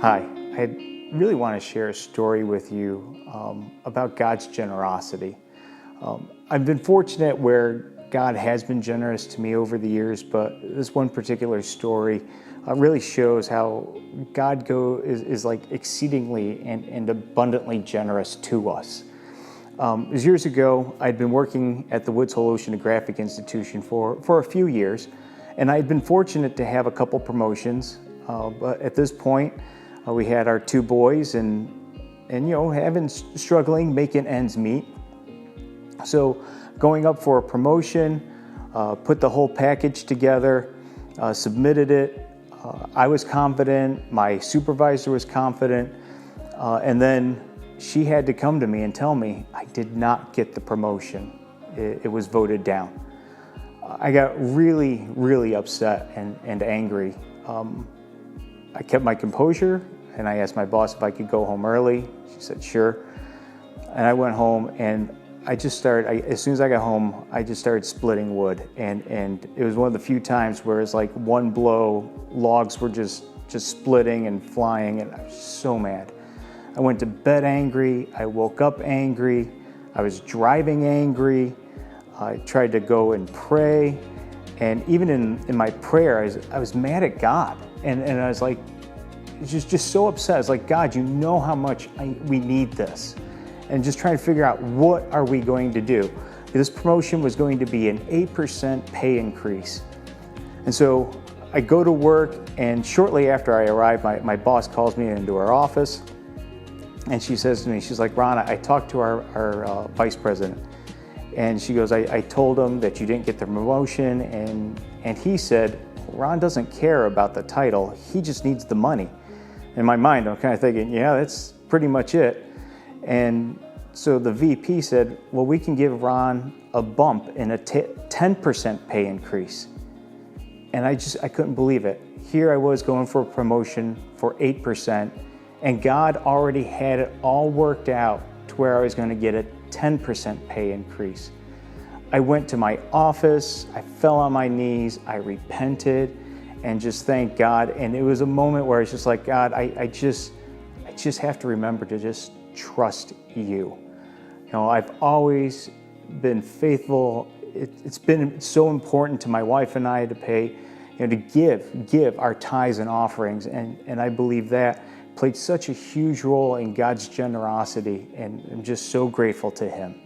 Hi, I really want to share a story with you about God's generosity. I've been fortunate where God has been generous to me over the years, but this one particular story really shows how God is like exceedingly and abundantly generous to us. It was years ago. I'd been working at the Woods Hole Oceanographic Institution for a few years, and I'd been fortunate to have a couple promotions. But at this point, we had our two boys, and struggling, making ends meet. So, going up for a promotion, put the whole package together, submitted it. I was confident. My supervisor was confident, and then she had to come to me and tell me I did not get the promotion. It was voted down. I got really, really upset and angry. I kept my composure, and I asked my boss if I could go home early. She said, sure. And I went home, and as soon as I got home, I just started splitting wood. And it was one of the few times where it's like one blow, logs were just splitting and flying, and I was so mad. I went to bed angry. I woke up angry. I was driving angry. I tried to go and pray. And even in my prayer, I was mad at God. And I was like, just so upset. I was like, God, you know how much we need this. And just trying to figure out, what are we going to do? This promotion was going to be an 8% pay increase. And so I go to work, and shortly after I arrive, my boss calls me into her office, and she says to me, she's like, Ron, I talked to our vice president, and she goes, I told him that you didn't get the promotion, and he said, Ron doesn't care about the title, he just needs the money. In my mind, I'm kind of thinking, yeah, that's pretty much it. And so the VP said, well, we can give Ron a bump in a 10% pay increase. And I couldn't believe it. Here I was going for a promotion for 8%, and God already had it all worked out to where I was going to get a 10% pay increase. I went to my office, I fell on my knees, I repented, and just thanked God. And it was a moment where I was just like, God, I just have to remember to just trust you. I've always been faithful. It's been so important to my wife and I to pay, to give our tithes and offerings. And I believe that played such a huge role in God's generosity, and I'm just so grateful to Him.